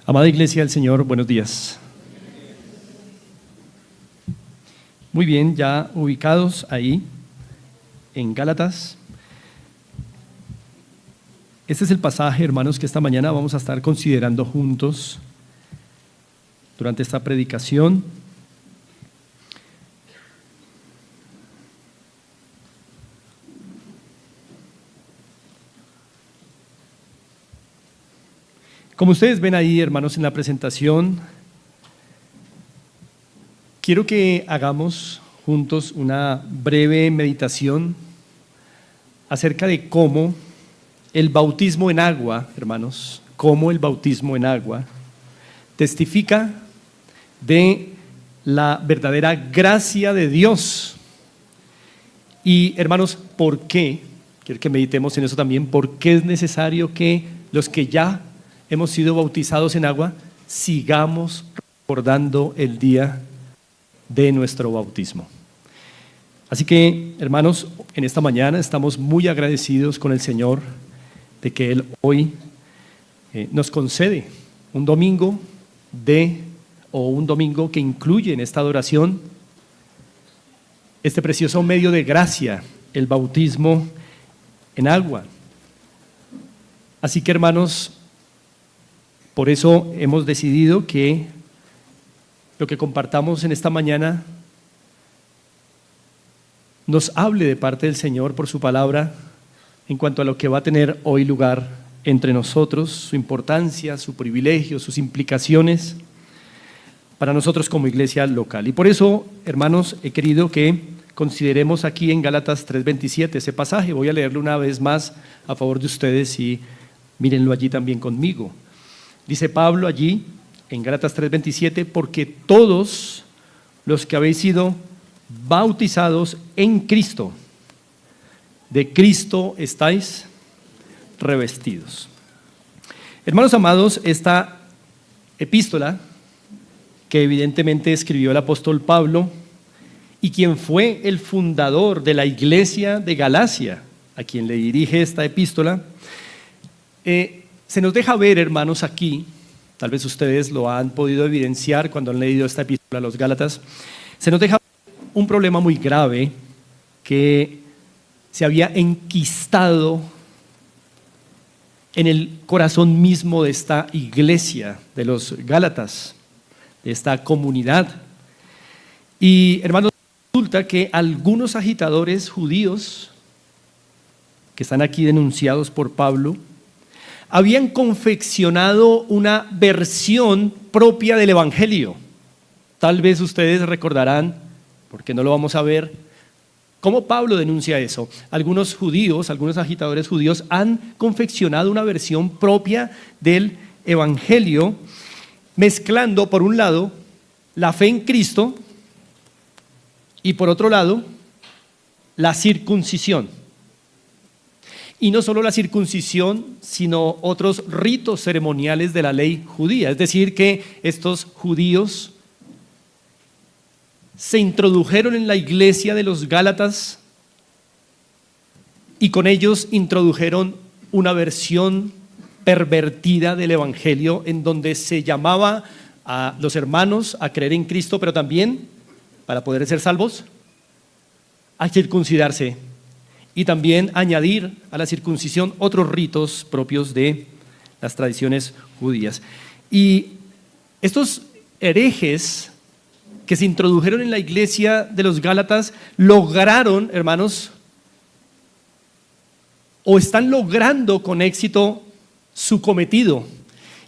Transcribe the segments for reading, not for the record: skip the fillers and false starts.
Amada Iglesia del Señor, buenos días. Muy bien, ya ubicados ahí en Gálatas. Este es el pasaje, hermanos, que esta mañana vamos a estar considerando juntos durante esta predicación. Como ustedes ven ahí, hermanos, en la presentación, quiero que hagamos juntos una breve meditación acerca de cómo el bautismo en agua, hermanos, cómo el bautismo en agua testifica de la verdadera gracia de Dios. Y, hermanos, ¿por qué? Quiero que meditemos en eso también. ¿Por qué es necesario que los que ya hemos sido bautizados en agua sigamos recordando el día de nuestro bautismo? Así que, hermanos, en esta mañana estamos muy agradecidos con el Señor de que Él hoy nos concede un domingo un domingo que incluye en esta adoración este precioso medio de gracia, el bautismo en agua. Así que, hermanos, por eso hemos decidido que lo que compartamos en esta mañana nos hable de parte del Señor por su palabra en cuanto a lo que va a tener hoy lugar entre nosotros, su importancia, su privilegio, sus implicaciones para nosotros como iglesia local. Y por eso, hermanos, he querido que consideremos aquí en Gálatas 3:27 ese pasaje. Voy a leerlo una vez más a favor de ustedes y mírenlo allí también conmigo. Dice Pablo allí en Gálatas 3:27, porque todos los que habéis sido bautizados en Cristo, de Cristo estáis revestidos. Hermanos amados, esta epístola que evidentemente escribió el apóstol Pablo y quien fue el fundador de la iglesia de Galacia, a quien le dirige esta epístola, se nos deja ver, hermanos, aquí, tal vez ustedes lo han podido evidenciar cuando han leído esta epístola a los Gálatas, se nos deja un problema muy grave que se había enquistado en el corazón mismo de esta iglesia de los Gálatas, de esta comunidad. Y, hermanos, resulta que algunos agitadores judíos que están aquí denunciados por Pablo habían confeccionado una versión propia del Evangelio. Tal vez ustedes recordarán, porque no lo vamos a ver, cómo Pablo denuncia eso. Algunos agitadores judíos han confeccionado una versión propia del Evangelio, mezclando por un lado la fe en Cristo y por otro lado la circuncisión. Y no solo la circuncisión, sino otros ritos ceremoniales de la ley judía. Es decir, que estos judíos se introdujeron en la iglesia de los Gálatas y con ellos introdujeron una versión pervertida del Evangelio en donde se llamaba a los hermanos a creer en Cristo, pero también, para poder ser salvos, a circuncidarse y también añadir a la circuncisión otros ritos propios de las tradiciones judías. Y estos herejes que se introdujeron en la iglesia de los Gálatas lograron, hermanos, o están logrando con éxito su cometido,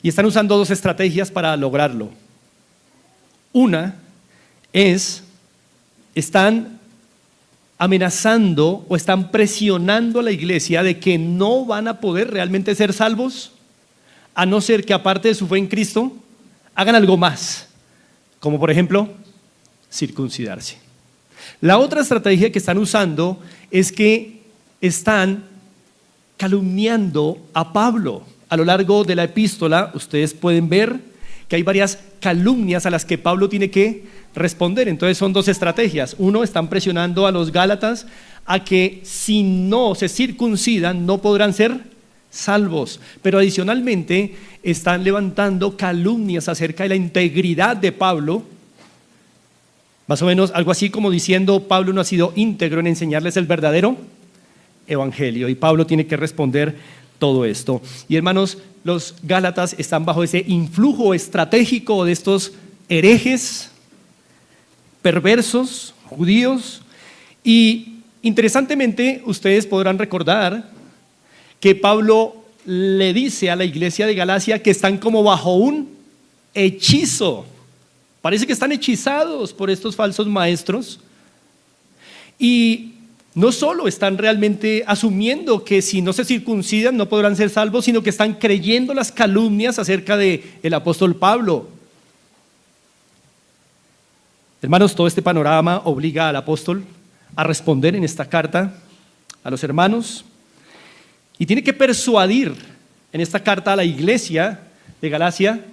y están usando dos estrategias para lograrlo. Una es, están amenazando o están presionando a la iglesia de que no van a poder realmente ser salvos a no ser que, aparte de su fe en Cristo, hagan algo más, como por ejemplo circuncidarse. La otra estrategia que están usando es que están calumniando a Pablo. A lo largo de la epístola ustedes pueden ver que hay varias calumnias a las que Pablo tiene que responder. Entonces son dos estrategias. Uno, están presionando a los Gálatas a que si no se circuncidan no podrán ser salvos. Pero adicionalmente están levantando calumnias acerca de la integridad de Pablo, más o menos algo así como diciendo: Pablo no ha sido íntegro en enseñarles el verdadero evangelio, y Pablo tiene que responder todo esto. Y hermanos, los gálatas están bajo ese influjo estratégico de estos herejes, perversos, judíos. Y interesantemente, ustedes podrán recordar que Pablo le dice a la iglesia de Galacia que están como bajo un hechizo. Parece que están hechizados por estos falsos maestros, y no solo están realmente asumiendo que si no se circuncidan no podrán ser salvos, sino que están creyendo las calumnias acerca del apóstol Pablo. Hermanos, todo este panorama obliga al apóstol a responder en esta carta a los hermanos, y tiene que persuadir en esta carta a la iglesia de Galacia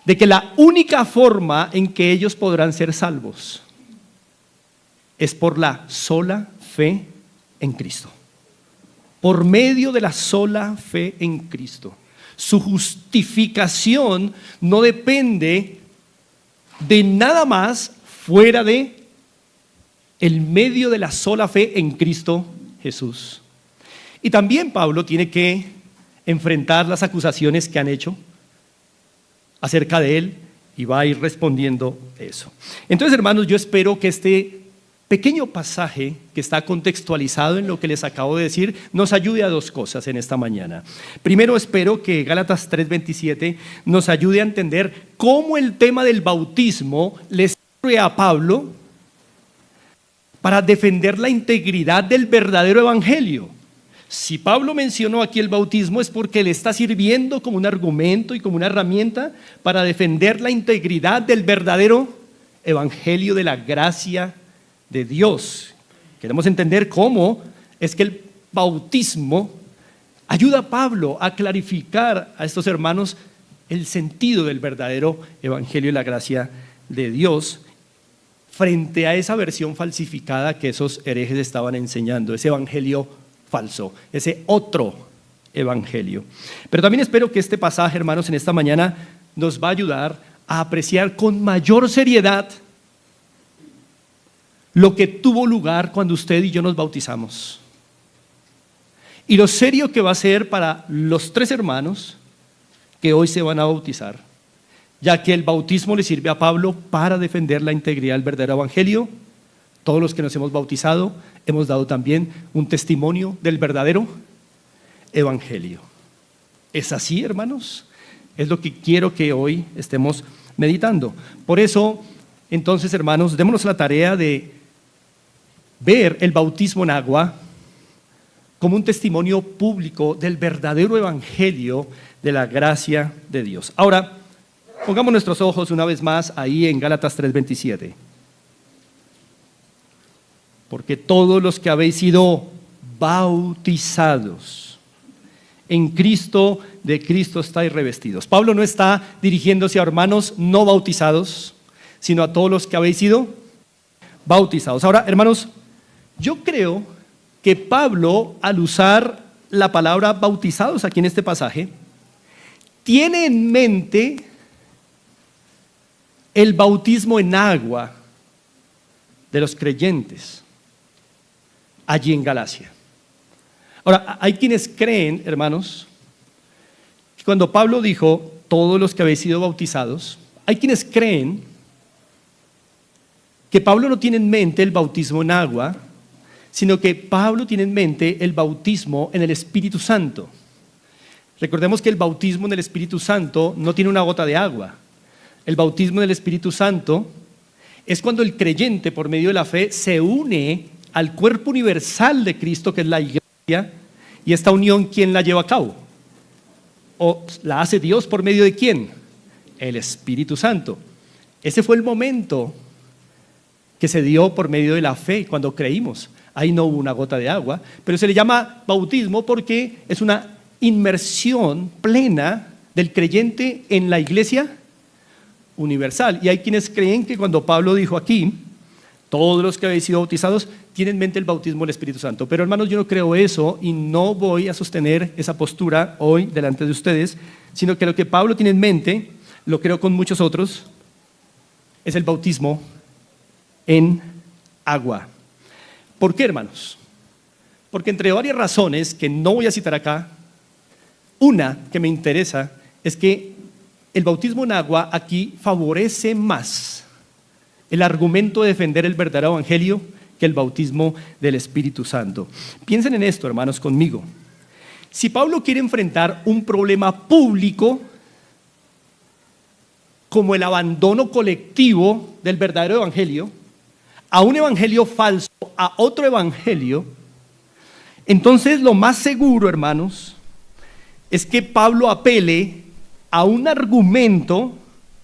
de que la única forma en que ellos podrán ser salvos es por la sola fe en Cristo. Por medio de la sola fe en Cristo. Su justificación no depende de nada más fuera de el medio de la sola fe en Cristo Jesús. Y también Pablo tiene que enfrentar las acusaciones que han hecho acerca de él, y va a ir respondiendo eso. Entonces, hermanos, yo espero que este pequeño pasaje que está contextualizado en lo que les acabo de decir nos ayude a dos cosas en esta mañana. Primero, espero que Gálatas 3:27 nos ayude a entender cómo el tema del bautismo le sirve a Pablo para defender la integridad del verdadero evangelio. Si Pablo mencionó aquí el bautismo es porque le está sirviendo como un argumento y como una herramienta para defender la integridad del verdadero evangelio de la gracia de Dios. Queremos entender cómo es que el bautismo ayuda a Pablo a clarificar a estos hermanos el sentido del verdadero evangelio de la gracia de Dios frente a esa versión falsificada que esos herejes estaban enseñando, ese evangelio falso, ese otro evangelio. Pero también espero que este pasaje, hermanos, en esta mañana nos va a ayudar a apreciar con mayor seriedad lo que tuvo lugar cuando usted y yo nos bautizamos, y lo serio que va a ser para los tres hermanos que hoy se van a bautizar, ya que el bautismo le sirve a Pablo para defender la integridad del verdadero evangelio. Todos los que nos hemos bautizado hemos dado también un testimonio del verdadero evangelio. ¿Es así, hermanos? Es lo que quiero que hoy estemos meditando. Por eso, entonces, hermanos, démonos la tarea de ver el bautismo en agua como un testimonio público del verdadero evangelio de la gracia de Dios. Ahora, pongamos nuestros ojos una vez más ahí en Gálatas 3:27. Porque todos los que habéis sido bautizados en Cristo, de Cristo estáis revestidos. Pablo no está dirigiéndose a hermanos no bautizados, sino a todos los que habéis sido bautizados. Ahora, hermanos, yo creo que Pablo, al usar la palabra bautizados aquí en este pasaje, tiene en mente el bautismo en agua de los creyentes allí en Galacia. Ahora, hay quienes creen, hermanos, que cuando Pablo dijo todos los que habéis sido bautizados, hay quienes creen que Pablo no tiene en mente el bautismo en agua, sino que Pablo tiene en mente el bautismo en el Espíritu Santo. Recordemos que el bautismo en el Espíritu Santo no tiene una gota de agua. El bautismo en el Espíritu Santo es cuando el creyente, por medio de la fe, se une al cuerpo universal de Cristo, que es la iglesia, y esta unión, ¿quién la lleva a cabo? ¿O la hace Dios por medio de quién? El Espíritu Santo. Ese fue el momento que se dio por medio de la fe cuando creímos. Ahí no hubo una gota de agua, pero se le llama bautismo porque es una inmersión plena del creyente en la iglesia universal. Y hay quienes creen que cuando Pablo dijo aquí, Todos los que habéis sido bautizados tienen en mente el bautismo del Espíritu Santo. Pero hermanos, yo no creo eso y no voy a sostener esa postura hoy delante de ustedes, sino que lo que Pablo tiene en mente, lo creo con muchos otros, es el bautismo en agua. ¿Por qué, hermanos? Porque entre varias razones que no voy a citar acá, una que me interesa es que el bautismo en agua aquí favorece más el argumento de defender el verdadero evangelio que el bautismo del Espíritu Santo. Piensen en esto, hermanos, conmigo. Si Pablo quiere enfrentar un problema público como el abandono colectivo del verdadero evangelio, a un evangelio falso, a otro evangelio, entonces lo más seguro, hermanos, es que Pablo apele a un argumento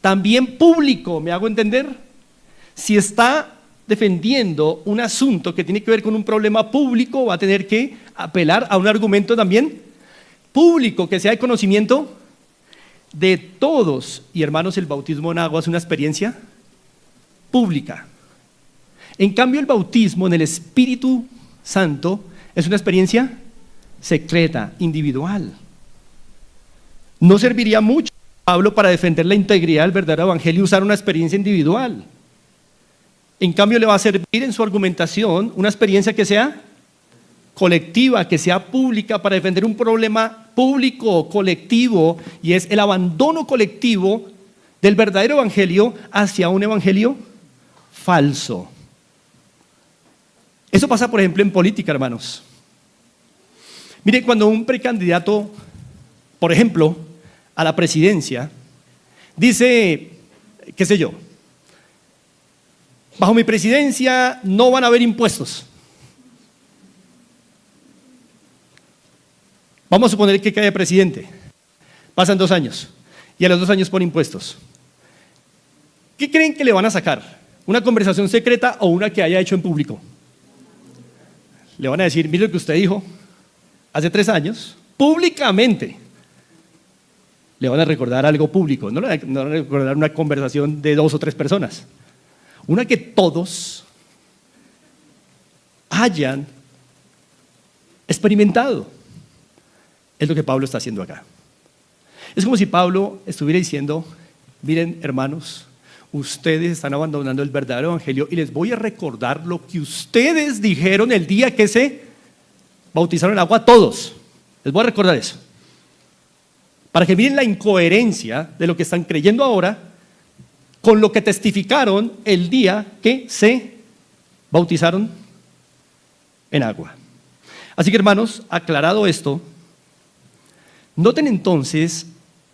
también público, ¿me hago entender? Si está defendiendo un asunto que tiene que ver con un problema público, va a tener que apelar a un argumento también público, que sea de conocimiento de todos. Y hermanos, el bautismo en agua es una experiencia pública. En cambio, el bautismo en el Espíritu Santo es una experiencia secreta, individual. No serviría mucho a Pablo para defender la integridad del verdadero evangelio usar una experiencia individual. En cambio, le va a servir en su argumentación una experiencia que sea colectiva, que sea pública, para defender un problema público, colectivo, y es el abandono colectivo del verdadero evangelio hacia un evangelio falso. Eso pasa, por ejemplo, en política, hermanos. Mire, cuando un precandidato, por ejemplo, a la presidencia, dice, qué sé yo, bajo mi presidencia no van a haber impuestos. Vamos a suponer que cae presidente. Pasan 2 años y a los 2 años pone impuestos. ¿Qué creen que le van a sacar? ¿Una conversación secreta o una que haya hecho en público? Le van a decir, mire lo que usted dijo hace 3 años, públicamente. Le van a recordar algo público, no le van a recordar una conversación de 2 o 3 personas. Una que todos hayan experimentado. Es lo que Pablo está haciendo acá. Es como si Pablo estuviera diciendo, miren, hermanos, ustedes están abandonando el verdadero evangelio y les voy a recordar lo que ustedes dijeron el día que se bautizaron en agua todos. Les voy a recordar eso. Para que miren la incoherencia de lo que están creyendo ahora con lo que testificaron el día que se bautizaron en agua. Así que, hermanos, aclarado esto, noten entonces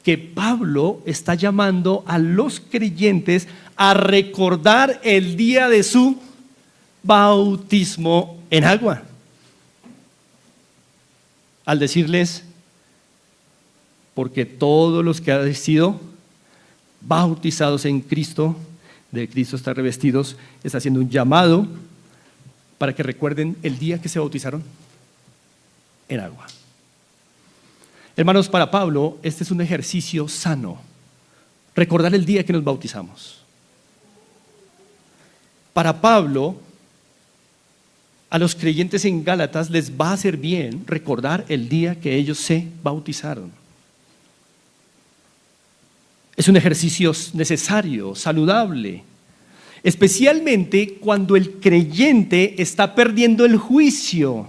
que Pablo está llamando a los creyentes a recordar el día de su bautismo en agua. Al decirles, porque todos los que han sido bautizados en Cristo, de Cristo están revestidos, está haciendo un llamado para que recuerden el día que se bautizaron en agua. Hermanos, para Pablo este es un ejercicio sano, recordar el día que nos bautizamos. Para Pablo, a los creyentes en Gálatas les va a hacer bien recordar el día que ellos se bautizaron. Es un ejercicio necesario, saludable, especialmente cuando el creyente está perdiendo el juicio,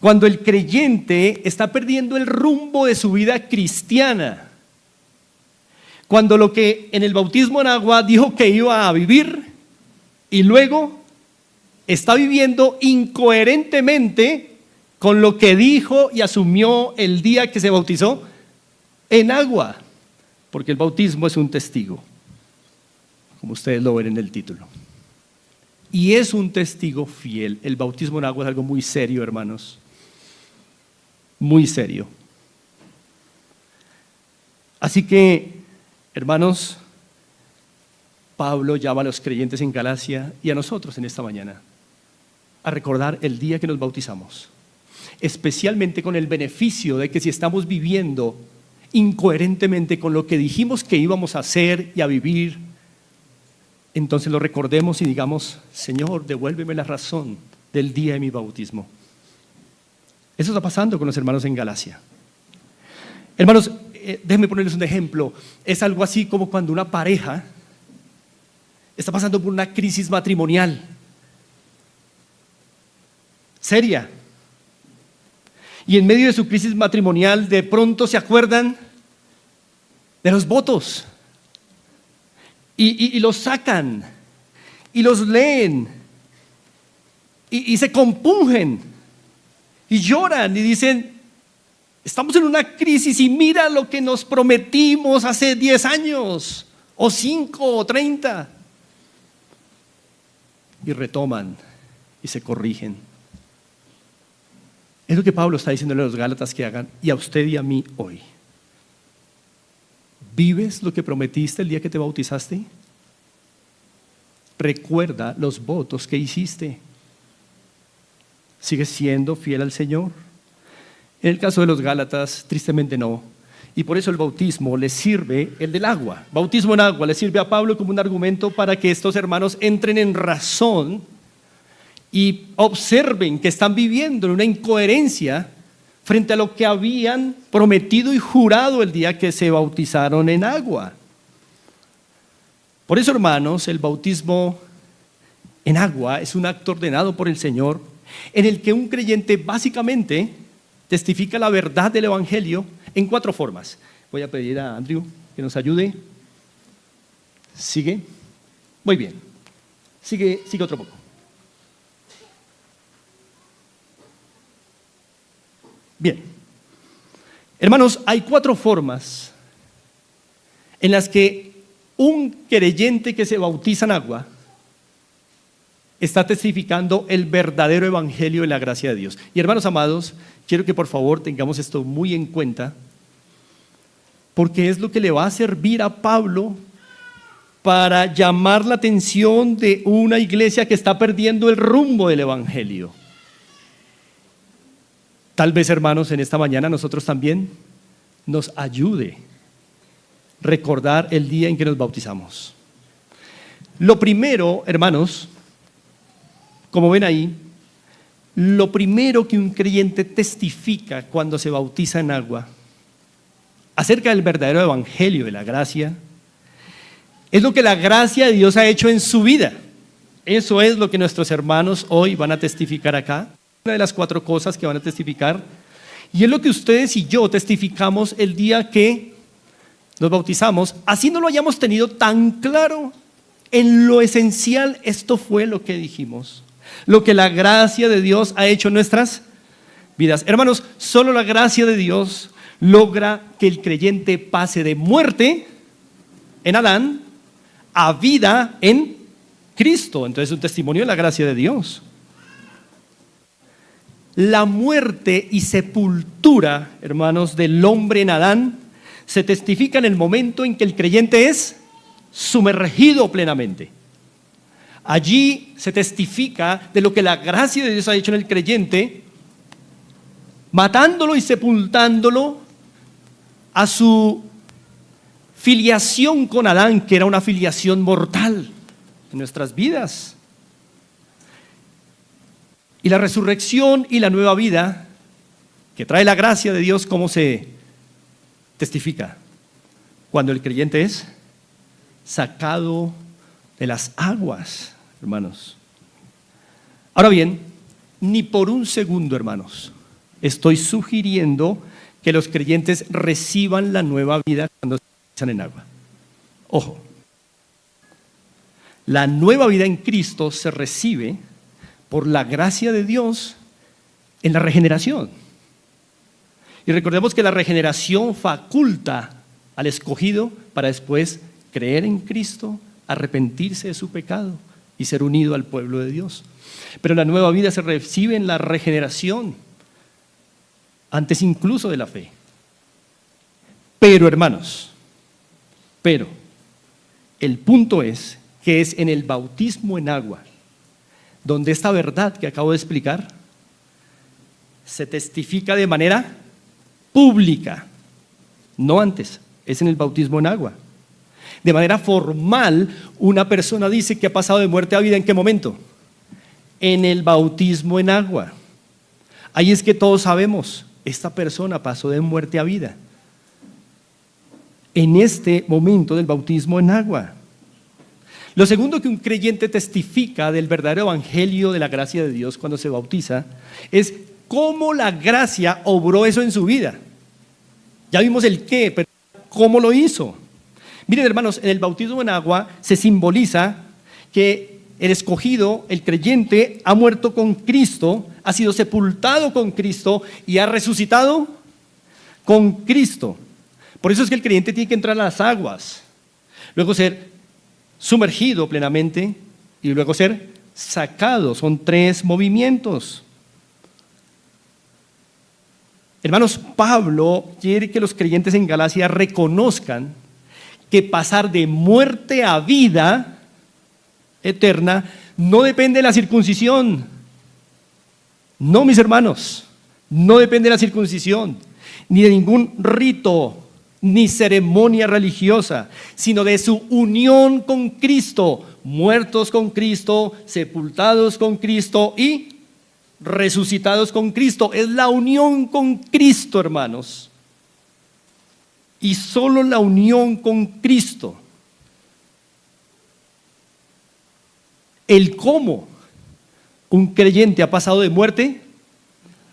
cuando el creyente está perdiendo el rumbo de su vida cristiana, cuando lo que en el bautismo en agua dijo que iba a vivir y luego está viviendo incoherentemente con lo que dijo y asumió el día que se bautizó en agua. Porque el bautismo es un testigo, como ustedes lo ven en el título. Y es un testigo fiel. El bautismo en agua es algo muy serio, hermanos. Muy serio. Así que, hermanos, Pablo llama a los creyentes en Galacia y a nosotros en esta mañana a recordar el día que nos bautizamos. Especialmente con el beneficio de que si estamos viviendo incoherentemente con lo que dijimos que íbamos a hacer y a vivir entonces lo recordemos y digamos: Señor, devuélveme la razón del día de mi bautismo. Eso está pasando con los hermanos en Galacia. Hermanos, déjenme ponerles un ejemplo. Es algo así como cuando una pareja está pasando por una crisis matrimonial seria, y en medio de su crisis matrimonial de pronto se acuerdan de los votos y los sacan y los leen y se compungen y lloran y dicen: estamos en una crisis y mira lo que nos prometimos hace 10 años o 5 o 30, y retoman y se corrigen. Es lo que Pablo está diciéndole a los Gálatas que hagan, y a usted y a mí hoy. ¿Vives lo que prometiste el día que te bautizaste? Recuerda los votos que hiciste. ¿Sigues siendo fiel al Señor? En el caso de los Gálatas, tristemente no. Y por eso el bautismo les sirve, el del agua. Bautismo en agua le sirve a Pablo como un argumento para que estos hermanos entren en razón y observen que están viviendo en una incoherencia frente a lo que habían prometido y jurado el día que se bautizaron en agua. Por eso, hermanos, el bautismo en agua es un acto ordenado por el Señor, en el que un creyente básicamente testifica la verdad del Evangelio en 4 formas. Voy a pedir a Andrew que nos ayude. ¿Sigue? Muy bien. Sigue otro poco. Bien. Hermanos, hay 4 formas en las que un creyente que se bautiza en agua está testificando el verdadero evangelio de la gracia de Dios. Y hermanos amados, quiero que por favor tengamos esto muy en cuenta, porque es lo que le va a servir a Pablo para llamar la atención de una iglesia que está perdiendo el rumbo del evangelio. Tal vez, hermanos, en esta mañana nosotros también nos ayude recordar el día en que nos bautizamos. Lo primero, hermanos, como ven ahí, lo primero que un creyente testifica cuando se bautiza en agua acerca del verdadero evangelio de la gracia es lo que la gracia de Dios ha hecho en su vida. Eso es lo que nuestros hermanos hoy van a testificar acá. Una de las 4 cosas que van a testificar, y es lo que ustedes y yo testificamos el día que nos bautizamos, así no lo hayamos tenido tan claro. En lo esencial, esto fue lo que dijimos, lo que la gracia de Dios ha hecho en nuestras vidas. Hermanos, solo la gracia de Dios logra que el creyente pase de muerte en Adán a vida en Cristo. Entonces es un testimonio de la gracia de Dios. La muerte y sepultura, hermanos, del hombre en Adán se testifica en el momento en que el creyente es sumergido plenamente. Allí se testifica de lo que la gracia de Dios ha hecho en el creyente, matándolo y sepultándolo a su filiación con Adán, que era una filiación mortal en nuestras vidas. Y la resurrección y la nueva vida que trae la gracia de Dios, ¿cómo se testifica? Cuando el creyente es sacado de las aguas, hermanos. Ahora bien, ni por un segundo, hermanos, estoy sugiriendo que los creyentes reciban la nueva vida cuando se bautizan en agua. Ojo, la nueva vida en Cristo se recibe por la gracia de Dios en la regeneración. Y recordemos que la regeneración faculta al escogido para después creer en Cristo, arrepentirse de su pecado y ser unido al pueblo de Dios. Pero la nueva vida se recibe en la regeneración, antes incluso de la fe. Pero, hermanos, el punto es que es en el bautismo en agua donde esta verdad que acabo de explicar se testifica de manera pública, no antes, es en el bautismo en agua. De manera formal, una persona dice que ha pasado de muerte a vida. ¿En qué momento? En el bautismo en agua. Ahí es que todos sabemos, esta persona pasó de muerte a vida. En este momento del bautismo en agua. Lo segundo que un creyente testifica del verdadero evangelio de la gracia de Dios cuando se bautiza es cómo la gracia obró eso en su vida. Ya vimos el qué, pero ¿cómo lo hizo? Miren, hermanos, en el bautismo en agua se simboliza que el escogido, el creyente, ha muerto con Cristo, ha sido sepultado con Cristo y ha resucitado con Cristo. Por eso es que el creyente tiene que entrar a las aguas, luego ser sumergido plenamente y luego ser sacado. Son 3 movimientos. Hermanos, Pablo quiere que los creyentes en Galacia reconozcan que pasar de muerte a vida eterna no depende de la circuncisión. No, mis hermanos, no depende de la circuncisión, ni de ningún rito, ni ceremonia religiosa, sino de su unión con Cristo, muertos con Cristo, sepultados con Cristo y resucitados con Cristo. Es la unión con Cristo, hermanos. Y solo la unión con Cristo. El cómo un creyente ha pasado de muerte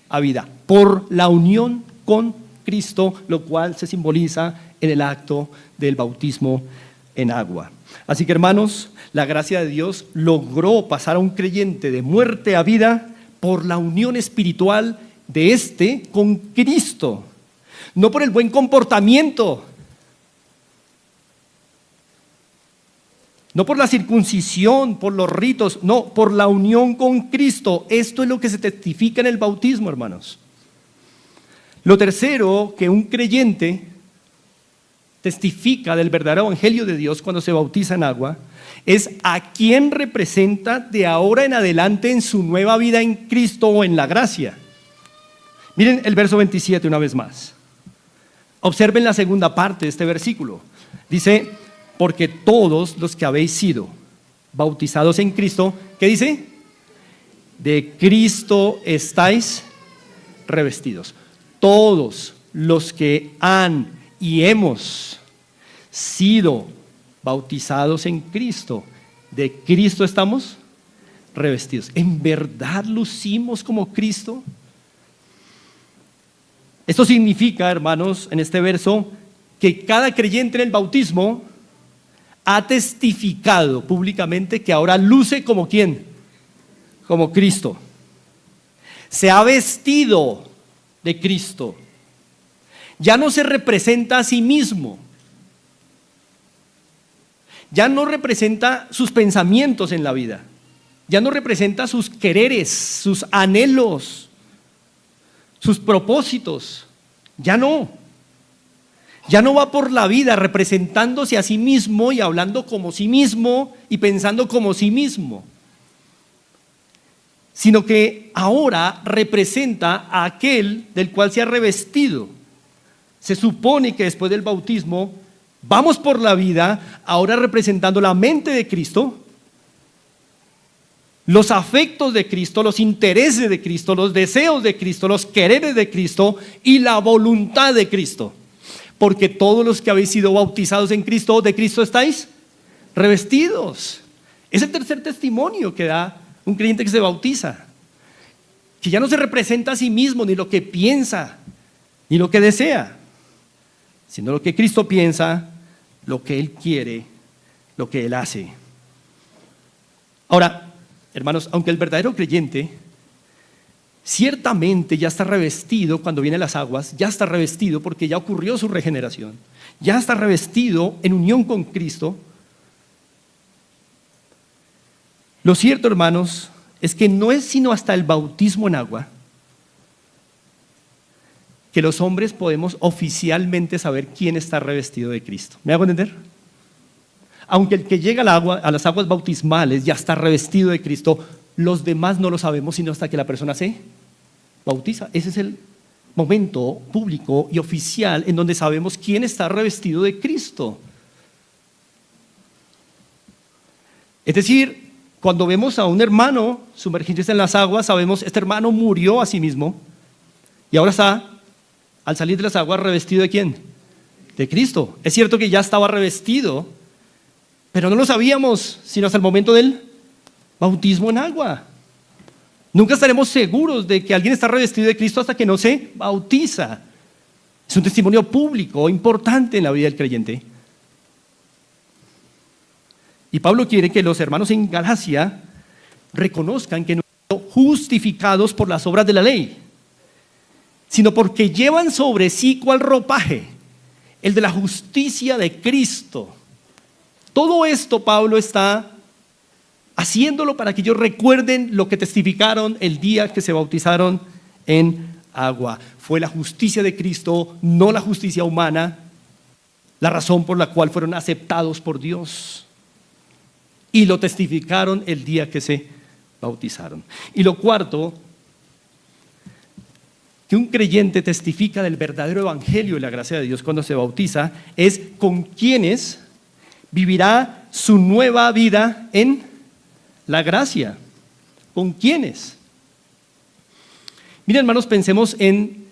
a vida, por la unión con Cristo, lo cual se simboliza en el acto del bautismo en agua. Así que, hermanos, la gracia de Dios logró pasar a un creyente de muerte a vida por la unión espiritual de éste con Cristo, no por el buen comportamiento, no por la circuncisión, por los ritos, no, por la unión con Cristo. Esto es lo que se testifica en el bautismo, hermanos. Lo tercero que un creyente testifica del verdadero evangelio de Dios cuando se bautiza en agua es a quién representa de ahora en adelante en su nueva vida en Cristo o en la gracia. Miren el verso 27 una vez más. Observen la segunda parte de este versículo. Dice, porque todos los que habéis sido bautizados en Cristo, ¿qué dice? De Cristo estáis revestidos. Todos los que han y hemos sido bautizados en Cristo, de Cristo estamos revestidos. ¿En verdad lucimos como Cristo? Esto significa, hermanos, en este verso, que cada creyente en el bautismo ha testificado públicamente que ahora luce como ¿quién? Como Cristo. Se ha vestido de Cristo. Ya no se representa a sí mismo. Ya no representa sus pensamientos en la vida. Ya no representa sus quereres, sus anhelos, sus propósitos. Ya no. Ya no va por la vida representándose a sí mismo y hablando como sí mismo y pensando como sí mismo, sino que ahora representa a aquel del cual se ha revestido. Se supone que después del bautismo vamos por la vida ahora representando la mente de Cristo, los afectos de Cristo, los intereses de Cristo, los deseos de Cristo, los quereres de Cristo y la voluntad de Cristo. Porque todos los que habéis sido bautizados en Cristo, de Cristo estáis revestidos. Es el tercer testimonio que da un creyente que se bautiza, que ya no se representa a sí mismo, ni lo que piensa, ni lo que desea, sino lo que Cristo piensa, lo que Él quiere, lo que Él hace. Ahora, hermanos, aunque el verdadero creyente ciertamente ya está revestido cuando viene a las aguas, ya está revestido porque ya ocurrió su regeneración, ya está revestido en unión con Cristo. Lo cierto, hermanos, es que no es sino hasta el bautismo en agua que los hombres podemos oficialmente saber quién está revestido de Cristo. ¿Me hago entender? Aunque el que llega al agua, a las aguas bautismales ya está revestido de Cristo, los demás no lo sabemos sino hasta que la persona se bautiza. Ese es el momento público y oficial en donde sabemos quién está revestido de Cristo. Es decir, cuando vemos a un hermano sumergirse en las aguas, sabemos, este hermano murió a sí mismo y ahora está, al salir de las aguas, revestido ¿de quién? De Cristo. Es cierto que ya estaba revestido, pero no lo sabíamos sino hasta el momento del bautismo en agua. Nunca estaremos seguros de que alguien está revestido de Cristo hasta que no se bautiza. Es un testimonio público importante en la vida del creyente. Y Pablo quiere que los hermanos en Galacia reconozcan que no son justificados por las obras de la ley, sino porque llevan sobre sí ¿cuál ropaje? El de la justicia de Cristo. Todo esto Pablo está haciéndolo para que ellos recuerden lo que testificaron el día que se bautizaron en agua. Fue la justicia de Cristo, no la justicia humana, la razón por la cual fueron aceptados por Dios. Y lo testificaron el día que se bautizaron. Y lo cuarto, que un creyente testifica del verdadero evangelio y la gracia de Dios cuando se bautiza, es con quienes vivirá su nueva vida en la gracia. ¿Con quiénes? Miren, hermanos, pensemos en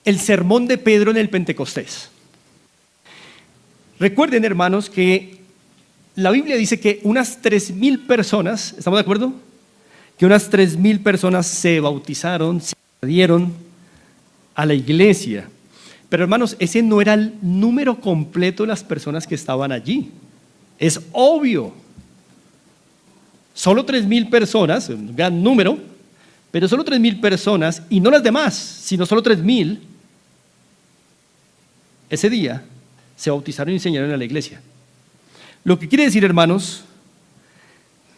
el sermón de Pedro en el Pentecostés. Recuerden, hermanos, que la Biblia dice que unas 3,000 personas, ¿estamos de acuerdo? Que unas 3,000 personas se bautizaron, se adhirieron a la iglesia. Pero hermanos, ese no era el número completo de las personas que estaban allí. Es obvio. Solo 3,000 personas, un gran número, pero solo 3,000 personas, y no las demás, sino solo 3,000, ese día se bautizaron y enseñaron a la iglesia. Lo que quiere decir, hermanos,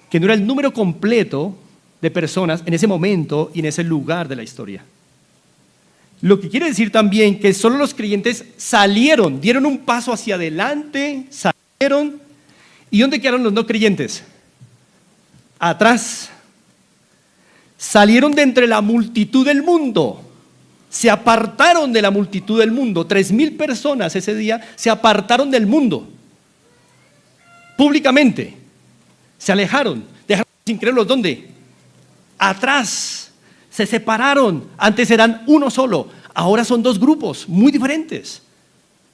que no era el número completo de personas en ese momento y en ese lugar de la historia. Lo que quiere decir también que solo los creyentes salieron, dieron un paso hacia adelante, salieron. ¿Y dónde quedaron los no creyentes? Atrás. Salieron de entre la multitud del mundo. Se apartaron de la multitud del mundo. 3,000 personas ese día se apartaron del mundo. Públicamente. Se alejaron. Dejaron los incrédulos, ¿dónde? Atrás. Se separaron. Antes eran uno solo. Ahora son dos grupos muy diferentes.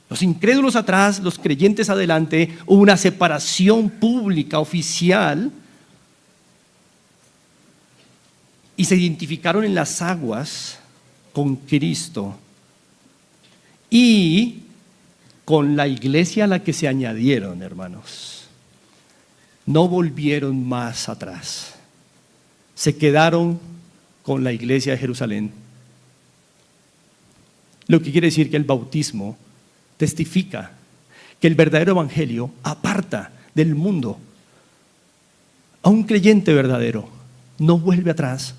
Los incrédulos atrás, los creyentes adelante. Hubo una separación pública, oficial. Y se identificaron en las aguas con Cristo y con la iglesia a la que se añadieron, hermanos. No volvieron más atrás. Se quedaron con la iglesia de Jerusalén. Lo que quiere decir que el bautismo testifica que el verdadero evangelio aparta del mundo a un creyente verdadero. No vuelve atrás.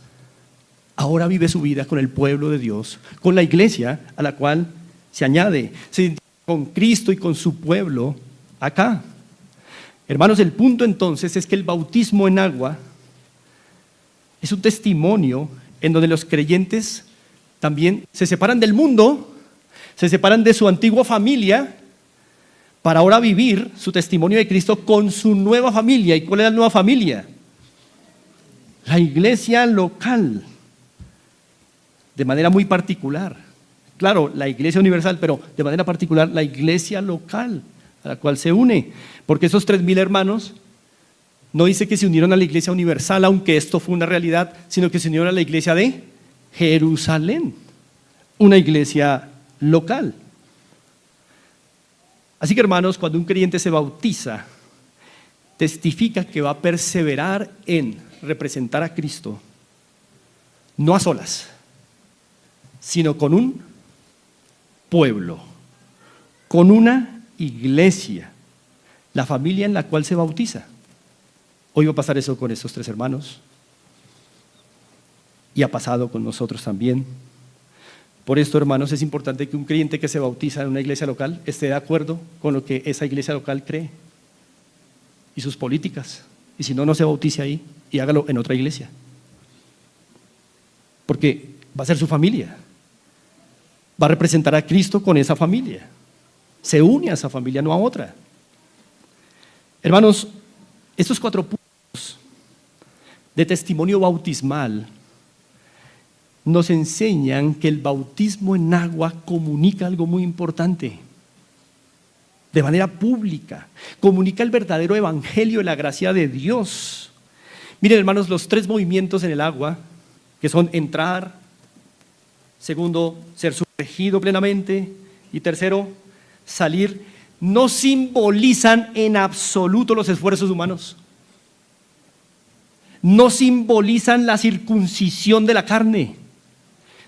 Ahora vive su vida con el pueblo de Dios, con la iglesia a la cual se añade, se identifica con Cristo y con su pueblo acá. Hermanos, el punto entonces es que el bautismo en agua es un testimonio en donde los creyentes también se separan del mundo, se separan de su antigua familia para ahora vivir su testimonio de Cristo con su nueva familia. ¿Y cuál es la nueva familia? La iglesia local. De manera muy particular. Claro, la iglesia universal, pero de manera particular la iglesia local a la cual se une. Porque esos 3,000 hermanos no dice que se unieron a la iglesia universal, aunque esto fue una realidad, sino que se unieron a la iglesia de Jerusalén, una iglesia local. Así que, hermanos, cuando un creyente se bautiza, testifica que va a perseverar en representar a Cristo, no a solas, sino con un pueblo, con una iglesia, la familia en la cual se bautiza. Hoy va a pasar eso con estos 3 hermanos y ha pasado con nosotros también. Por esto, hermanos, es importante que un creyente que se bautiza en una iglesia local esté de acuerdo con lo que esa iglesia local cree y sus políticas. Y si no, no se bautice ahí y hágalo en otra iglesia. Porque va a ser su familia. Va a representar a Cristo con esa familia. Se une a esa familia, no a otra. Hermanos, estos 4 puntos de testimonio bautismal nos enseñan que el bautismo en agua comunica algo muy importante. De manera pública, comunica el verdadero evangelio de la gracia de Dios. Miren, hermanos, los 3 movimientos en el agua, que son entrar, segundo, ser sumergido plenamente, y tercero, salir, no simbolizan en absoluto los esfuerzos humanos. No simbolizan la circuncisión de la carne.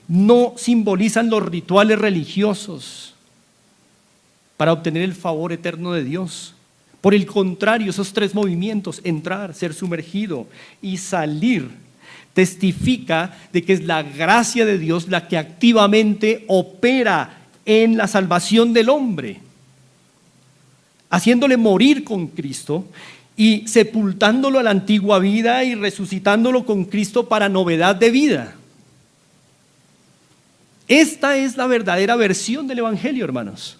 No simbolizan los rituales religiosos para obtener el favor eterno de Dios. Por el contrario, esos 3 movimientos, entrar, ser sumergido y salir, testifica de que es la gracia de Dios la que activamente opera en la salvación del hombre, haciéndole morir con Cristo y sepultándolo a la antigua vida y resucitándolo con Cristo para novedad de vida. Esta es la verdadera versión del evangelio, hermanos.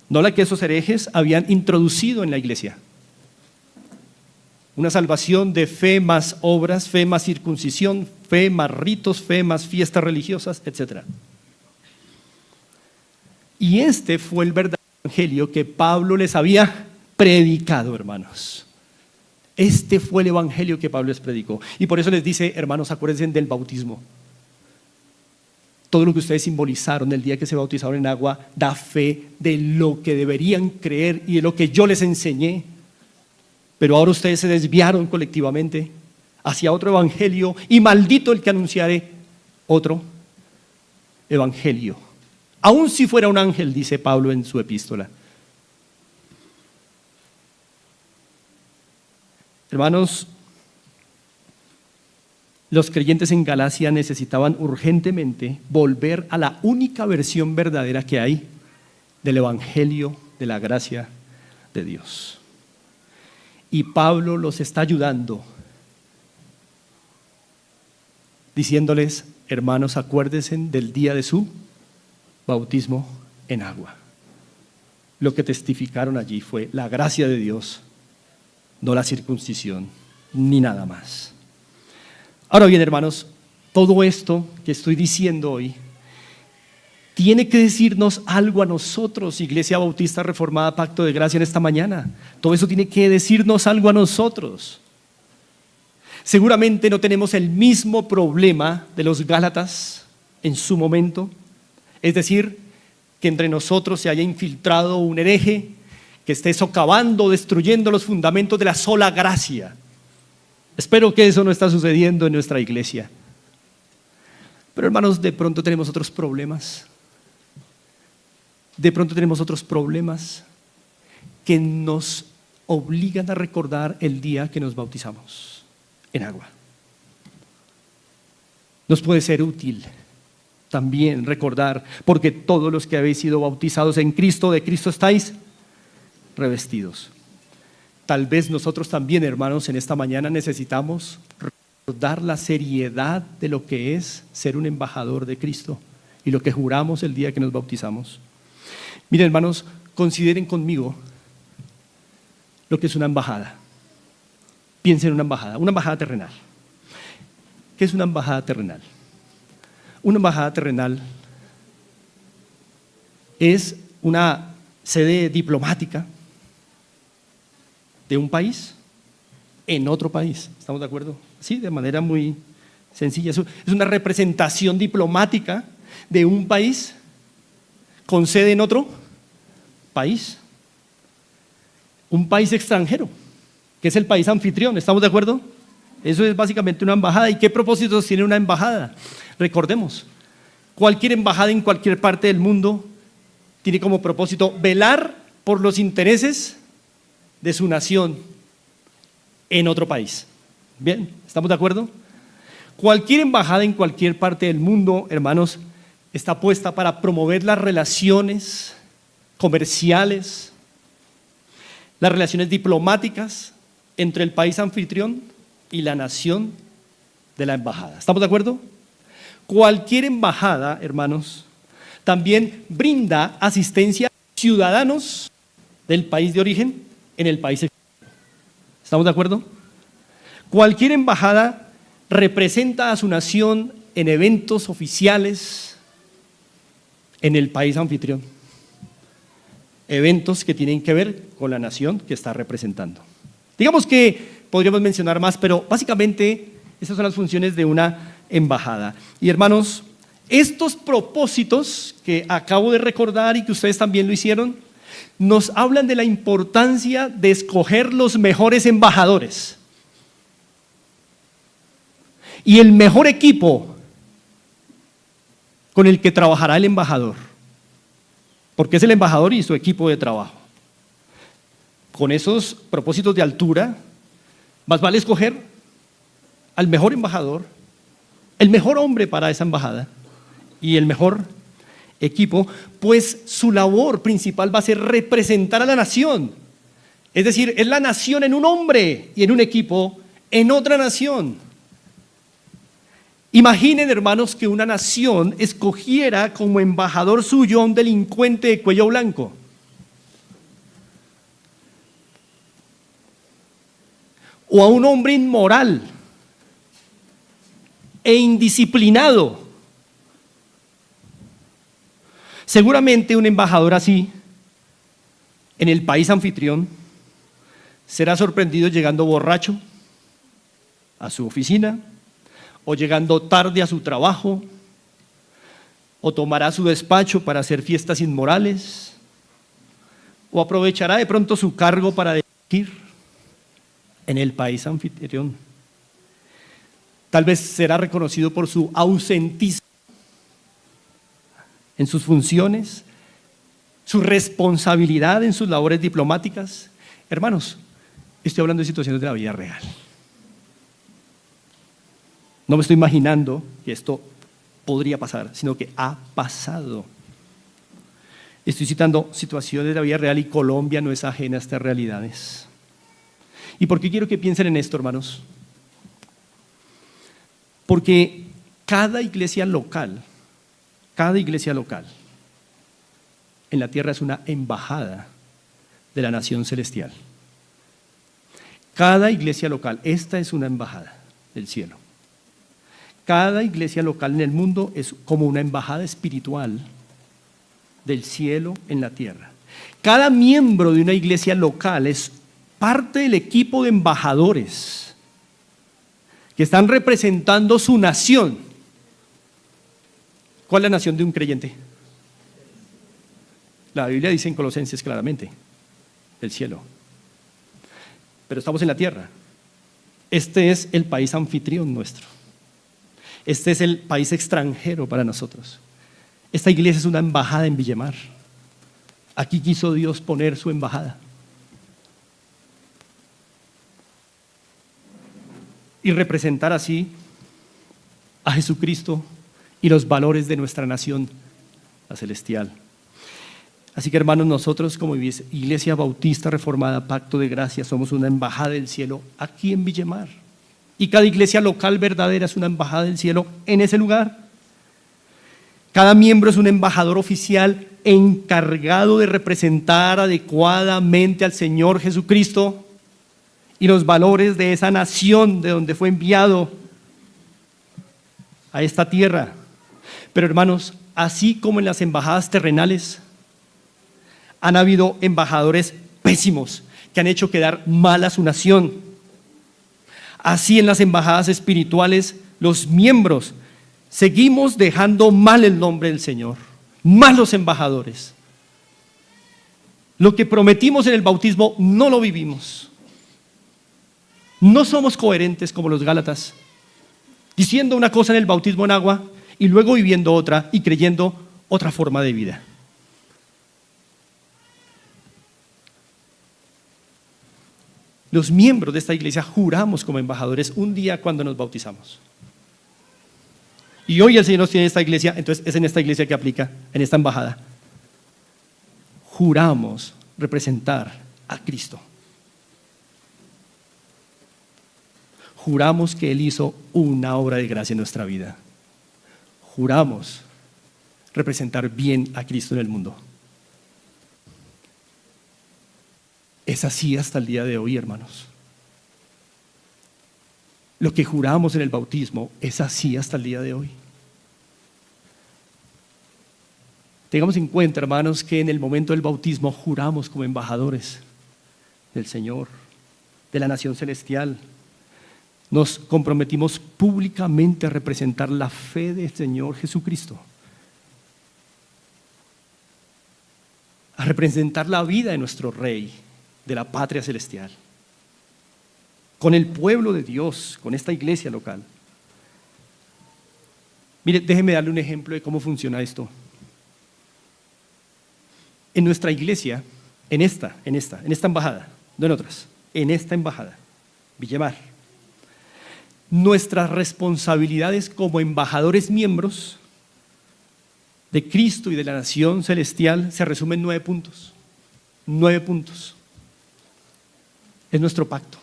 No la que esos herejes habían introducido en la iglesia. Una salvación de fe más obras, fe más circuncisión, fe más ritos, fe más fiestas religiosas, etc. Y este fue el verdadero evangelio que Pablo les había predicado, hermanos. Este fue el evangelio que Pablo les predicó. Y por eso les dice, hermanos, acuérdense del bautismo. Todo lo que ustedes simbolizaron el día que se bautizaron en agua da fe de lo que deberían creer y de lo que yo les enseñé. Pero ahora ustedes se desviaron colectivamente hacia otro evangelio y maldito el que anunciare otro evangelio. Aun si fuera un ángel, dice Pablo en su epístola. Hermanos, los creyentes en Galacia necesitaban urgentemente volver a la única versión verdadera que hay del evangelio de la gracia de Dios. Y Pablo los está ayudando, diciéndoles, hermanos, acuérdense del día de su bautismo en agua. Lo que testificaron allí fue la gracia de Dios, no la circuncisión, ni nada más. Ahora bien, hermanos, todo esto que estoy diciendo hoy tiene que decirnos algo a nosotros, Iglesia Bautista Reformada Pacto de Gracia, en esta mañana. Todo eso tiene que decirnos algo a nosotros. Seguramente no tenemos el mismo problema de los Gálatas en su momento, es decir, que entre nosotros se haya infiltrado un hereje que esté socavando, destruyendo los fundamentos de la sola gracia. Espero que eso no está sucediendo en nuestra iglesia. Pero hermanos, de pronto tenemos otros problemas. De pronto tenemos otros problemas que nos obligan a recordar el día que nos bautizamos en agua. Nos puede ser útil también recordar, porque todos los que habéis sido bautizados en Cristo, de Cristo estáis revestidos. Tal vez nosotros también, hermanos, en esta mañana necesitamos recordar la seriedad de lo que es ser un embajador de Cristo y lo que juramos el día que nos bautizamos. Miren, hermanos, consideren conmigo lo que es una embajada. Piensen en una embajada terrenal. ¿Qué es una embajada terrenal? Una embajada terrenal es una sede diplomática de un país en otro país. ¿Estamos de acuerdo? Sí, de manera muy sencilla. Es una representación diplomática de un país con sede en otro país. Un país extranjero, que es el país anfitrión. ¿Estamos de acuerdo? Eso es básicamente una embajada. ¿Y qué propósitos tiene una embajada? Recordemos, cualquier embajada en cualquier parte del mundo tiene como propósito velar por los intereses de su nación en otro país. Bien, ¿estamos de acuerdo? Cualquier embajada en cualquier parte del mundo, hermanos, está puesta para promover las relaciones comerciales, las relaciones diplomáticas entre el país anfitrión y la nación de la embajada. ¿Estamos de acuerdo? Cualquier embajada, hermanos, también brinda asistencia a ciudadanos del país de origen en el país extranjero. ¿Estamos de acuerdo? Cualquier embajada representa a su nación en eventos oficiales en el país anfitrión. Eventos que tienen que ver con la nación que está representando. Digamos que podríamos mencionar más, pero básicamente esas son las funciones de una embajada. Y hermanos, estos propósitos que acabo de recordar y que ustedes también lo hicieron, nos hablan de la importancia de escoger los mejores embajadores. Y el mejor equipo con el que trabajará el embajador, porque es el embajador y su equipo de trabajo. Con esos propósitos de altura, más vale escoger al mejor embajador, el mejor hombre para esa embajada y el mejor equipo, pues su labor principal va a ser representar a la nación. Es decir, es la nación en un hombre y en un equipo en otra nación. Imaginen, hermanos, que una nación escogiera como embajador suyo a un delincuente de cuello blanco. O a un hombre inmoral e indisciplinado. Seguramente un embajador así, en el país anfitrión, será sorprendido llegando borracho a su oficina, o llegando tarde a su trabajo, o tomará su despacho para hacer fiestas inmorales, o aprovechará de pronto su cargo para delinquir en el país anfitrión. Tal vez será reconocido por su ausentismo en sus funciones, su responsabilidad en sus labores diplomáticas. Hermanos, estoy hablando de situaciones de la vida real. No me estoy imaginando que esto podría pasar, sino que ha pasado. Estoy citando situaciones de la vida real y Colombia no es ajena a estas realidades. ¿Y por qué quiero que piensen en esto, hermanos? Porque cada iglesia local en la tierra es una embajada de la nación celestial. Cada iglesia local, esta es una embajada del cielo. Cada iglesia local en el mundo es como una embajada espiritual del cielo en la tierra. Cada miembro de una iglesia local es parte del equipo de embajadores que están representando su nación. ¿Cuál es la nación de un creyente? La Biblia dice en Colosenses claramente, el cielo. Pero estamos en la tierra. Este es el país anfitrión nuestro. Este es el país extranjero para nosotros. Esta iglesia es una embajada en Villamar. Aquí quiso Dios poner su embajada. Y representar así a Jesucristo y los valores de nuestra nación, la celestial. Así que, hermanos, nosotros como Iglesia Bautista Reformada Pacto de Gracia somos una embajada del cielo aquí en Villamar. Y cada iglesia local verdadera es una embajada del cielo en ese lugar. Cada miembro es un embajador oficial encargado de representar adecuadamente al Señor Jesucristo y los valores de esa nación de donde fue enviado a esta tierra. Pero, hermanos, así como en las embajadas terrenales, han habido embajadores pésimos que han hecho quedar mal a su nación. Así en las embajadas espirituales, los miembros seguimos dejando mal el nombre del Señor, malos embajadores. Lo que prometimos en el bautismo no lo vivimos. No somos coherentes como los Gálatas, diciendo una cosa en el bautismo en agua y luego viviendo otra y creyendo otra forma de vida. Los miembros de esta iglesia juramos como embajadores un día cuando nos bautizamos. Y hoy el Señor nos tiene en esta iglesia, entonces es en esta iglesia que aplica, en esta embajada. Juramos representar a Cristo. Juramos que Él hizo una obra de gracia en nuestra vida. Juramos representar bien a Cristo en el mundo. Es así hasta el día de hoy, hermanos. Lo que juramos en el bautismo es así hasta el día de hoy. Tengamos en cuenta, hermanos, que en el momento del bautismo juramos como embajadores del Señor, de la nación celestial. Nos comprometimos públicamente a representar la fe del Señor Jesucristo, a representar la vida de nuestro Rey, de la patria celestial, con el pueblo de Dios, con esta iglesia local. Mire, déjeme darle un ejemplo de cómo funciona esto. En nuestra iglesia, en esta embajada, no en otras, en esta embajada, Villamar, nuestras responsabilidades como embajadores miembros de Cristo y de la nación celestial se resumen en 9 puntos. 9 puntos. Es nuestro pacto.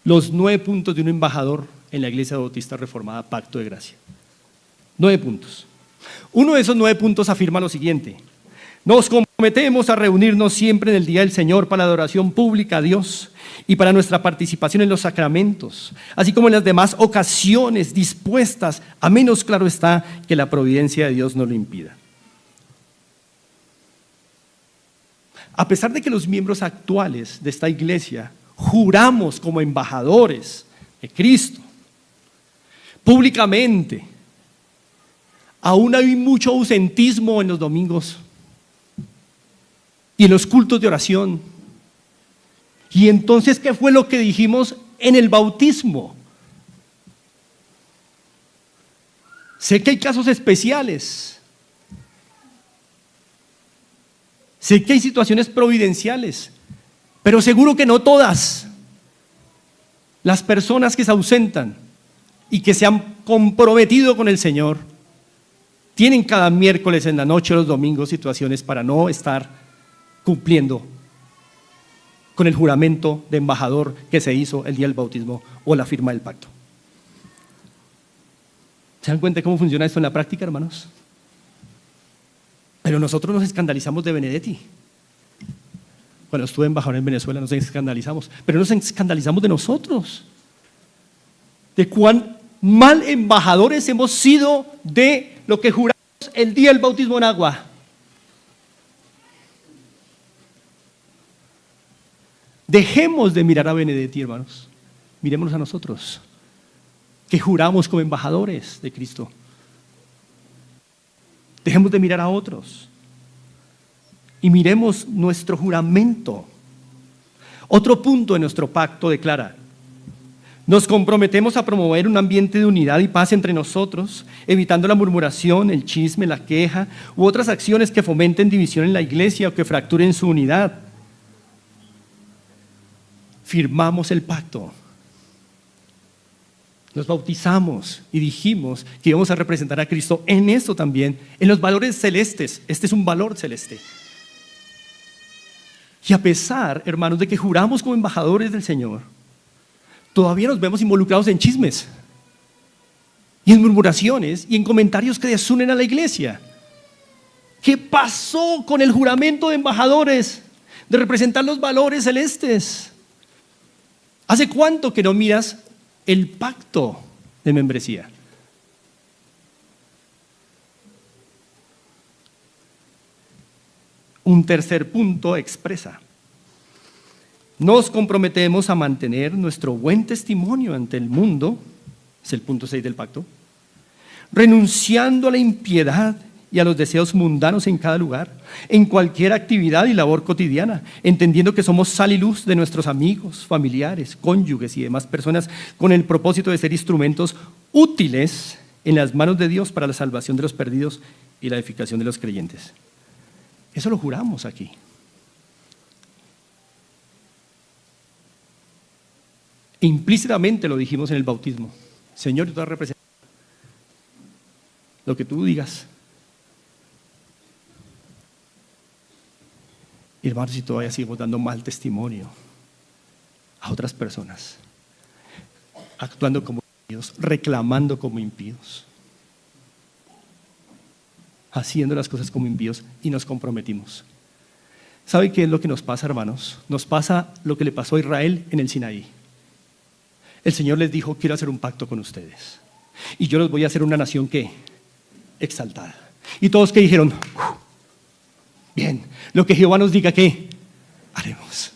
Los 9 puntos de un embajador en la Iglesia Bautista Reformada, Pacto de Gracia. 9 puntos. Uno de esos 9 puntos afirma lo siguiente: nos comprometemos a reunirnos siempre en el día del Señor para la adoración pública a Dios y para nuestra participación en los sacramentos, así como en las demás ocasiones dispuestas, a menos claro está que la providencia de Dios no lo impida. A pesar de que los miembros actuales de esta iglesia juramos como embajadores de Cristo, públicamente, aún hay mucho ausentismo en los domingos y en los cultos de oración. Y entonces, ¿qué fue lo que dijimos en el bautismo? Sé que hay casos especiales, sé que hay situaciones providenciales, pero seguro que no todas. Las personas que se ausentan y que se han comprometido con el Señor tienen cada miércoles en la noche o los domingos situaciones para no estar cumpliendo con el juramento de embajador que se hizo el día del bautismo o la firma del pacto. ¿Se dan cuenta de cómo funciona esto en la práctica, hermanos? Pero nosotros nos escandalizamos de Benedetti. Cuando estuve embajador en Venezuela nos escandalizamos, pero nos escandalizamos de nosotros, de cuán mal embajadores hemos sido de lo que juramos el día del bautismo en agua. Dejemos de mirar a Benedetti, hermanos. Mirémonos a nosotros, que juramos como embajadores de Cristo. Dejemos de mirar a otros y miremos nuestro juramento. Otro punto de nuestro pacto declara: nos comprometemos a promover un ambiente de unidad y paz entre nosotros, evitando la murmuración, el chisme, la queja u otras acciones que fomenten división en la iglesia o que fracturen su unidad. Firmamos el pacto, nos bautizamos y dijimos que íbamos a representar a Cristo en esto también, en los valores celestes. Este es un valor celeste. Y a pesar, hermanos, de que juramos como embajadores del Señor, todavía nos vemos involucrados en chismes y en murmuraciones y en comentarios que desunen a la iglesia. ¿Qué pasó con el juramento de embajadores de representar los valores celestes? ¿Hace cuánto que no miras el pacto de membresía? Un tercer punto expresa: nos comprometemos a mantener nuestro buen testimonio ante el mundo, es el punto 6 del pacto, renunciando a la impiedad y a los deseos mundanos en cada lugar, en cualquier actividad y labor cotidiana, entendiendo que somos sal y luz de nuestros amigos, familiares, cónyuges y demás personas, con el propósito de ser instrumentos útiles en las manos de Dios para la salvación de los perdidos y la edificación de los creyentes. Eso lo juramos aquí. Implícitamente lo dijimos en el bautismo: Señor, yo te voy a representar lo que tú digas. Y hermanos, si todavía seguimos dando mal testimonio a otras personas, actuando como impíos, reclamando como impíos, haciendo las cosas como impíos, y nos comprometimos. ¿Sabe qué es lo que nos pasa, hermanos? Nos pasa lo que le pasó a Israel en el Sinaí. El Señor les dijo, quiero hacer un pacto con ustedes. Y yo los voy a hacer una nación, ¿qué? Exaltada. Y todos que dijeron, bien, lo que Jehová nos diga, ¿qué? Haremos.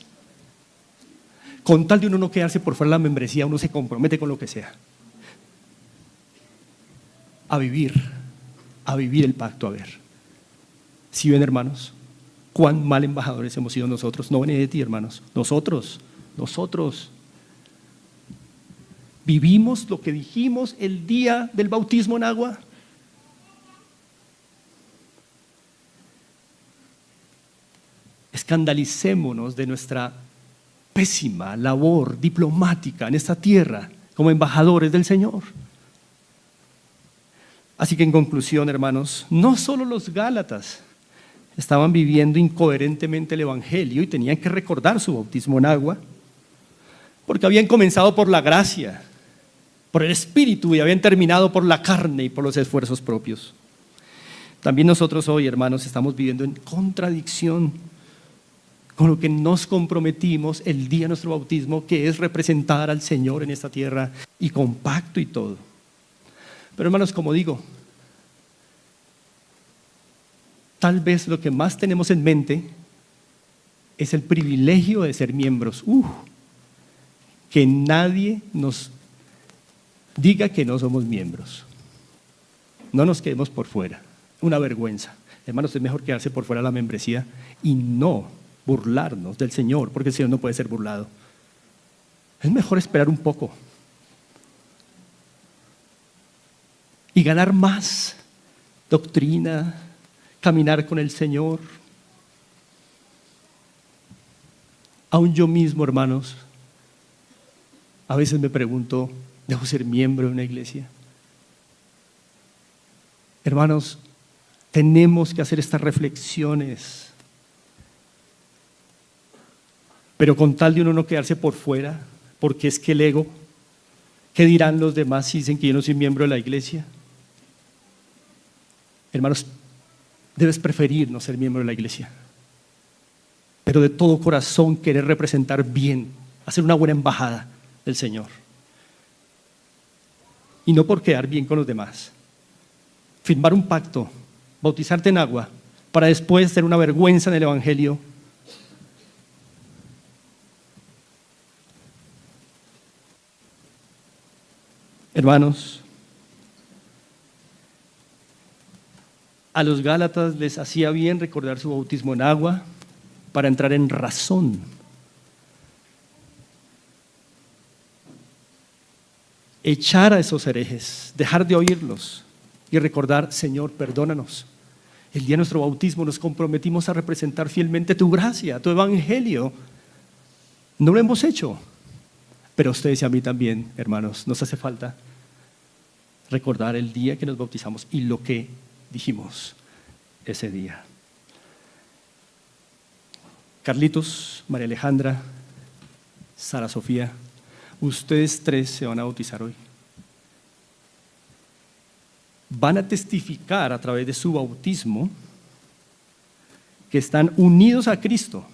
Con tal de uno no quedarse por fuera de la membresía, uno se compromete con lo que sea. A vivir el pacto, a ver. ¿Sí ven, hermanos? Cuán mal embajadores hemos sido nosotros. No viene de ti, hermanos. Nosotros. ¿Vivimos lo que dijimos el día del bautismo en agua? Escandalicémonos de nuestra pésima labor diplomática en esta tierra como embajadores del Señor. Así que en conclusión, hermanos, no solo los Gálatas estaban viviendo incoherentemente el Evangelio y tenían que recordar su bautismo en agua, porque habían comenzado por la gracia, por el Espíritu, y habían terminado por la carne y por los esfuerzos propios. También nosotros hoy, hermanos, estamos viviendo en contradicción con lo que nos comprometimos el día de nuestro bautismo, que es representar al Señor en esta tierra, y con pacto y todo. Pero hermanos, como digo, tal vez lo que más tenemos en mente es el privilegio de ser miembros. Que nadie nos diga que no somos miembros. No nos quedemos por fuera. Una vergüenza. Hermanos, es mejor quedarse por fuera de la membresía y no burlarnos del Señor, porque el Señor no puede ser burlado. Es mejor esperar un poco y ganar más doctrina, caminar con el Señor. Aún yo mismo, hermanos, a veces me pregunto, ¿debo ser miembro de una iglesia? Hermanos, tenemos que hacer estas reflexiones, pero con tal de uno no quedarse por fuera, porque es que el ego, ¿qué dirán los demás si dicen que yo no soy miembro de la iglesia? Hermanos, debes preferir no ser miembro de la iglesia, pero de todo corazón querer representar bien, hacer una buena embajada del Señor. Y no por quedar bien con los demás. Firmar un pacto, bautizarte en agua, para después ser una vergüenza en el Evangelio. Hermanos, a los Gálatas les hacía bien recordar su bautismo en agua para entrar en razón. Echar a esos herejes, dejar de oírlos y recordar, Señor, perdónanos. El día de nuestro bautismo nos comprometimos a representar fielmente tu gracia, tu evangelio. No lo hemos hecho, pero a ustedes y a mí también, hermanos, nos hace falta recordar el día que nos bautizamos y lo que dijimos ese día. Carlitos, María Alejandra, Sara Sofía, ustedes tres se van a bautizar hoy. Van a testificar a través de su bautismo que están unidos a Cristo,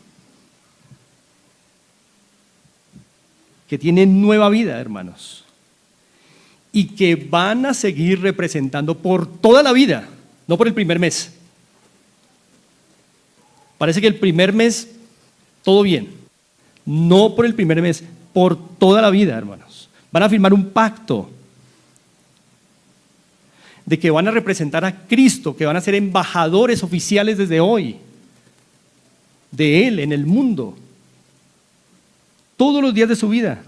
que tienen nueva vida, hermanos, y que van a seguir representando por toda la vida, no por el primer mes. Parece que el primer mes todo bien, no por el primer mes, por toda la vida, hermanos. Van a firmar un pacto de que van a representar a Cristo, que van a ser embajadores oficiales desde hoy de Él en el mundo, todos los días de su vida.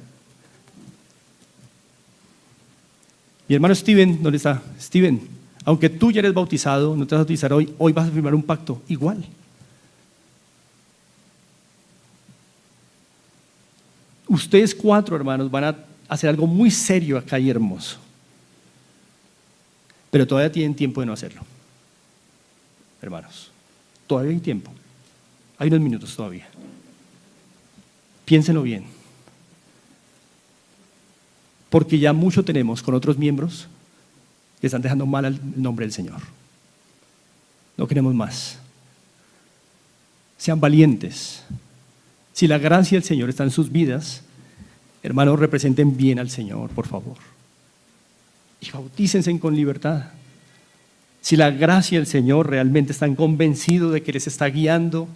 Mi hermano Steven, ¿dónde está? Steven, aunque tú ya eres bautizado, no te vas a bautizar hoy, hoy vas a firmar un pacto igual. Ustedes cuatro, hermanos, van a hacer algo muy serio acá y hermoso. Pero todavía tienen tiempo de no hacerlo. Hermanos, todavía hay tiempo. Hay unos minutos todavía. Piénsenlo bien. Porque ya mucho tenemos con otros miembros que están dejando mal el nombre del Señor. No queremos más. sean valientes. Si la gracia del Señor está en sus vidas, hermanos, representen bien al Señor, por favor. Y bautícense con libertad. Si la gracia del Señor realmente están convencidos de que les está guiando,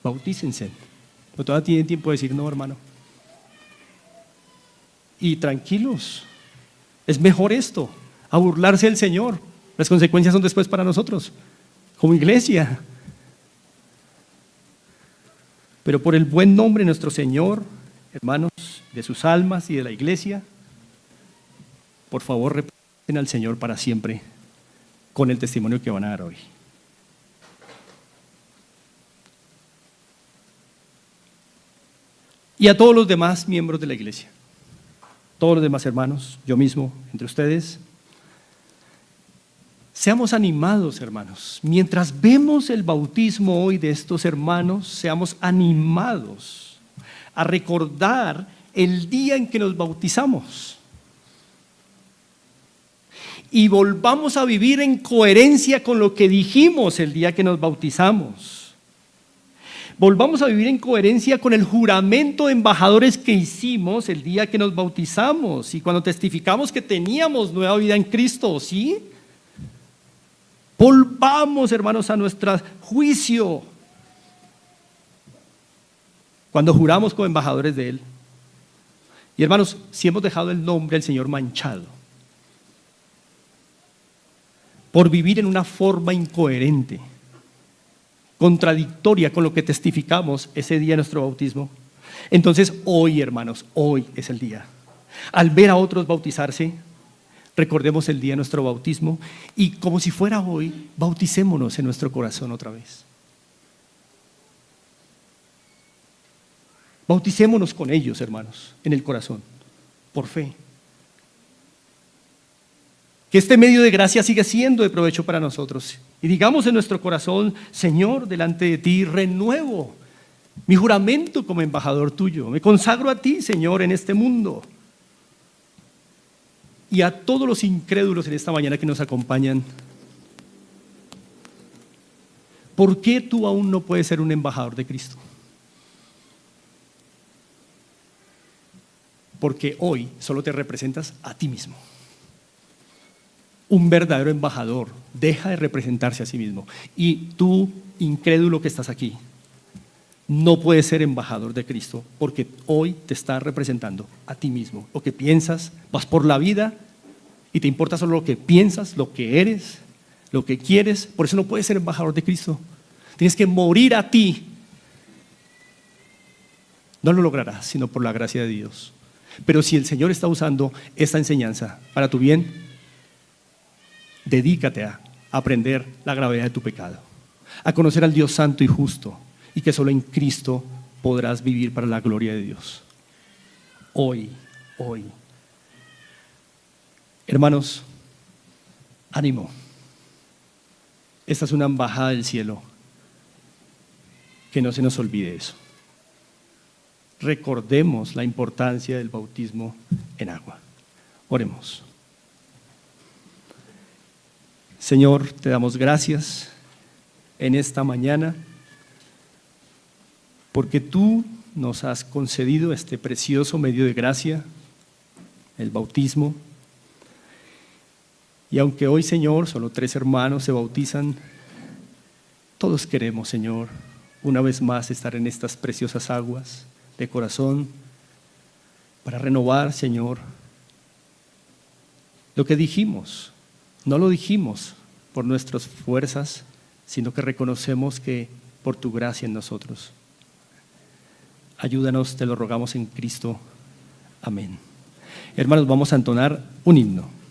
bautícense. No todavía tienen tiempo de decir no, hermano. Y tranquilos, es mejor esto, a burlarse del Señor. Las consecuencias son después para nosotros, como iglesia. Pero por el buen nombre de nuestro Señor, hermanos, de sus almas y de la iglesia, por favor, representen al Señor para siempre con el testimonio que van a dar hoy. Y a todos los demás miembros de la iglesia, todos los demás hermanos, yo mismo, entre ustedes, seamos animados, hermanos. Mientras vemos el bautismo hoy de estos hermanos, seamos animados a recordar el día en que nos bautizamos. Y volvamos a vivir en coherencia con lo que dijimos el día que nos bautizamos. Volvamos a vivir en coherencia con el juramento de embajadores que hicimos el día que nos bautizamos y cuando testificamos que teníamos nueva vida en Cristo, ¿sí? Volvamos, hermanos, a nuestro juicio cuando juramos como embajadores de Él. Y hermanos, si hemos dejado el nombre del Señor manchado por vivir en una forma incoherente, contradictoria con lo que testificamos ese día de nuestro bautismo, entonces hoy, hermanos, hoy es el día. Al ver a otros bautizarse, recordemos el día de nuestro bautismo y como si fuera hoy, bauticémonos en nuestro corazón otra vez. Bauticémonos con ellos, hermanos, en el corazón, por fe. Que este medio de gracia siga siendo de provecho para nosotros. Y digamos en nuestro corazón, Señor, delante de ti renuevo mi juramento como embajador tuyo. Me consagro a ti, Señor, en este mundo. Y a todos los incrédulos en esta mañana que nos acompañan, ¿por qué tú aún no puedes ser un embajador de Cristo? Porque hoy solo te representas a ti mismo. Un verdadero embajador deja de representarse a sí mismo. Y tú, incrédulo que estás aquí, no puedes ser embajador de Cristo porque hoy te estás representando a ti mismo. Lo que piensas, vas por la vida y te importa solo lo que piensas, lo que eres, lo que quieres. Por eso no puedes ser embajador de Cristo. Tienes que morir a ti. No lo lograrás sino por la gracia de Dios. Pero si el Señor está usando esta enseñanza para tu bien, dedícate a aprender la gravedad de tu pecado, a conocer al Dios santo y justo, y que solo en Cristo podrás vivir para la gloria de Dios. Hoy. Hermanos, ánimo. Esta es una embajada del cielo. Que no se nos olvide eso. Recordemos la importancia del bautismo en agua. Oremos. Señor, te damos gracias en esta mañana porque tú nos has concedido este precioso medio de gracia, el bautismo. Y aunque hoy, Señor, solo 3 hermanos se bautizan, todos queremos, Señor, una vez más estar en estas preciosas aguas de corazón para renovar, Señor, lo que dijimos. No lo dijimos por nuestras fuerzas, sino que reconocemos que por tu gracia en nosotros. Ayúdanos, te lo rogamos en Cristo. Amén. Hermanos, vamos a entonar un himno.